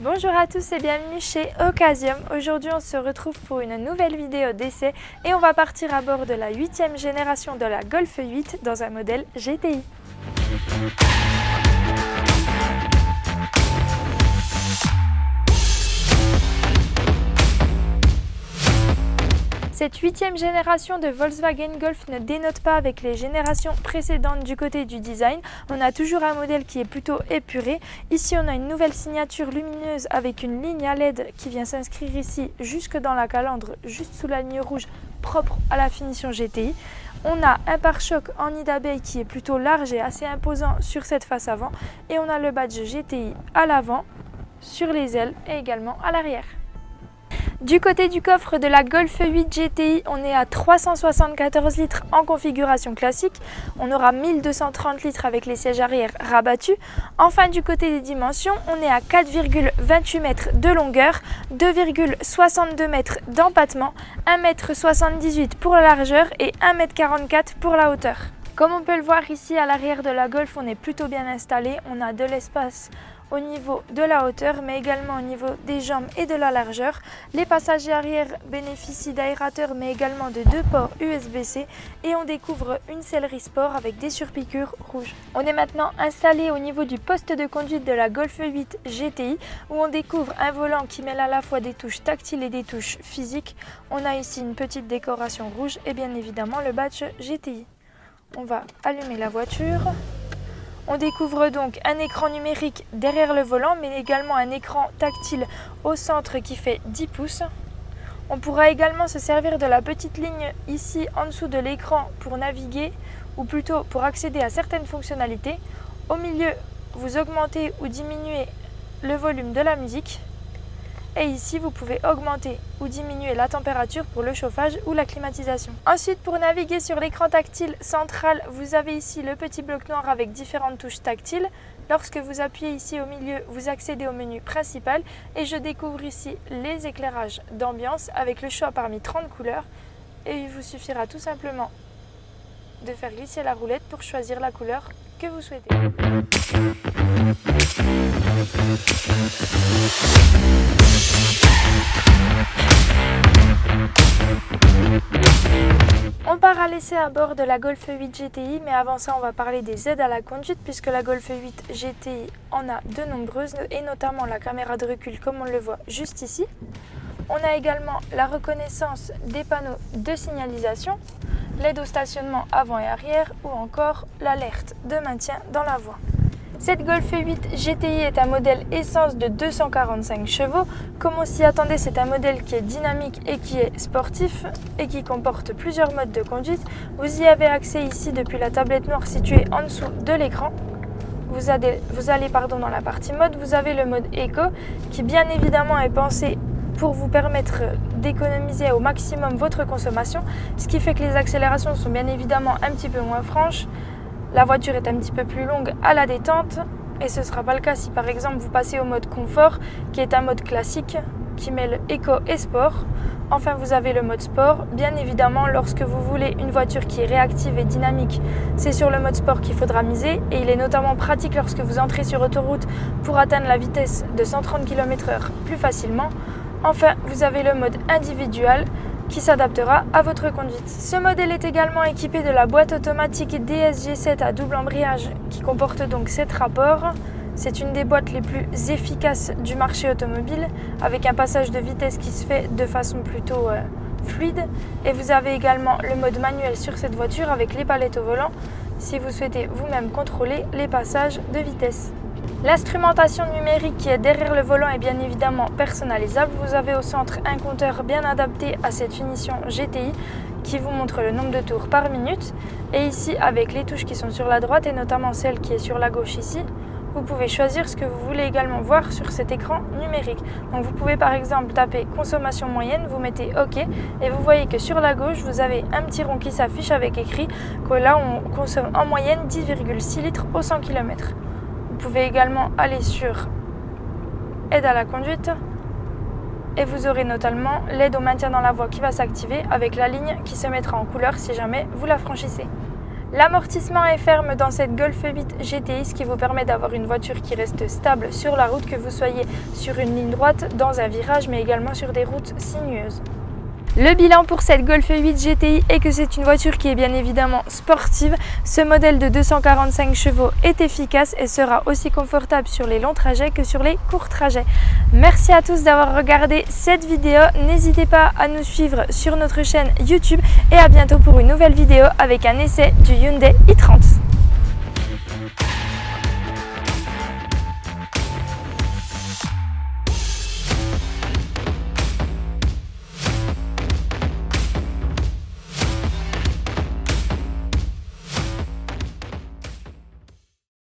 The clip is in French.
Bonjour à tous et bienvenue chez Occasium. Aujourd'hui on se retrouve pour une nouvelle vidéo d'essai et on va partir à bord de la 8e génération de la Golf 8 dans un modèle GTI. Cette 8e génération de Volkswagen Golf ne dénote pas avec les générations précédentes du côté du design. On a toujours un modèle qui est plutôt épuré. Ici, on a une nouvelle signature lumineuse avec une ligne à LED qui vient s'inscrire ici jusque dans la calandre, juste sous la ligne rouge, propre à la finition GTI. On a un pare-choc en nid d'abeille qui est plutôt large et assez imposant sur cette face avant. Et on a le badge GTI à l'avant, sur les ailes et également à l'arrière. Du côté du coffre de la Golf 8 GTI, on est à 374 litres en configuration classique. On aura 1230 litres avec les sièges arrière rabattus. Enfin, du côté des dimensions, on est à 4,28 mètres de longueur, 2,62 mètres d'empattement, 1,78 m pour la largeur et 1,44 m pour la hauteur. Comme on peut le voir ici à l'arrière de la Golf, on est plutôt bien installé. On a de l'espace au niveau de la hauteur, mais également au niveau des jambes et de la largeur. Les passagers arrière bénéficient d'aérateurs, mais également de 2 ports USB-C. Et on découvre une sellerie sport avec des surpiqûres rouges. On est maintenant installé au niveau du poste de conduite de la Golf 8 GTI, où on découvre un volant qui mêle à la fois des touches tactiles et des touches physiques. On a ici une petite décoration rouge et bien évidemment le badge GTI. On va allumer la voiture. On découvre donc un écran numérique derrière le volant, mais également un écran tactile au centre qui fait 10 pouces. On pourra également se servir de la petite ligne ici en dessous de l'écran pour naviguer, ou plutôt pour accéder à certaines fonctionnalités. Au milieu, vous augmentez ou diminuez le volume de la musique. Et ici, vous pouvez augmenter ou diminuer la température pour le chauffage ou la climatisation. Ensuite, pour naviguer sur l'écran tactile central, vous avez ici le petit bloc noir avec différentes touches tactiles. Lorsque vous appuyez ici au milieu, vous accédez au menu principal. Et je découvre ici les éclairages d'ambiance avec le choix parmi 30 couleurs. Et il vous suffira tout simplement de faire glisser la roulette pour choisir la couleur que vous souhaitez. On part à l'essai à bord de la Golf 8 GTI, mais avant ça on va parler des aides à la conduite puisque la Golf 8 GTI en a de nombreuses et notamment la caméra de recul comme on le voit juste ici. On a également la reconnaissance des panneaux de signalisation, l'aide au stationnement avant et arrière ou encore l'alerte de maintien dans la voie. Cette Golf 8 GTI est un modèle essence de 245 chevaux. Comme on s'y attendait, c'est un modèle qui est dynamique et qui est sportif et qui comporte plusieurs modes de conduite. Vous y avez accès ici depuis la tablette noire située en dessous de l'écran. Vous allez dans la partie mode, vous avez le mode Eco qui bien évidemment est pensé pour vous permettre d'économiser au maximum votre consommation, ce qui fait que les accélérations sont bien évidemment un petit peu moins franches. La voiture est un petit peu plus longue à la détente et ce ne sera pas le cas si par exemple vous passez au mode confort qui est un mode classique qui mêle éco et sport. Enfin vous avez le mode sport, bien évidemment lorsque vous voulez une voiture qui est réactive et dynamique, c'est sur le mode sport qu'il faudra miser et il est notamment pratique lorsque vous entrez sur autoroute pour atteindre la vitesse de 130 km/h plus facilement. Enfin vous avez le mode individuel qui s'adaptera à votre conduite. Ce modèle est également équipé de la boîte automatique DSG7 à double embrayage qui comporte donc 7 rapports. C'est une des boîtes les plus efficaces du marché automobile avec un passage de vitesse qui se fait de façon plutôt fluide. Et vous avez également le mode manuel sur cette voiture avec les palettes au volant si vous souhaitez vous-même contrôler les passages de vitesse. L'instrumentation numérique qui est derrière le volant est bien évidemment personnalisable. Vous avez au centre un compteur bien adapté à cette finition GTI qui vous montre le nombre de tours par minute. Et ici, avec les touches qui sont sur la droite et notamment celle qui est sur la gauche ici, vous pouvez choisir ce que vous voulez également voir sur cet écran numérique. Donc vous pouvez par exemple taper consommation moyenne, vous mettez OK et vous voyez que sur la gauche vous avez un petit rond qui s'affiche avec écrit que là on consomme en moyenne 10,6 litres au 100 km. Vous pouvez également aller sur aide à la conduite et vous aurez notamment l'aide au maintien dans la voie qui va s'activer avec la ligne qui se mettra en couleur si jamais vous la franchissez. L'amortissement est ferme dans cette Golf 8 GTI, ce qui vous permet d'avoir une voiture qui reste stable sur la route, que vous soyez sur une ligne droite, dans un virage, mais également sur des routes sinueuses. Le bilan pour cette Golf 8 GTI est que c'est une voiture qui est bien évidemment sportive. Ce modèle de 245 chevaux est efficace et sera aussi confortable sur les longs trajets que sur les courts trajets. Merci à tous d'avoir regardé cette vidéo. N'hésitez pas à nous suivre sur notre chaîne YouTube et à bientôt pour une nouvelle vidéo avec un essai du Hyundai i30.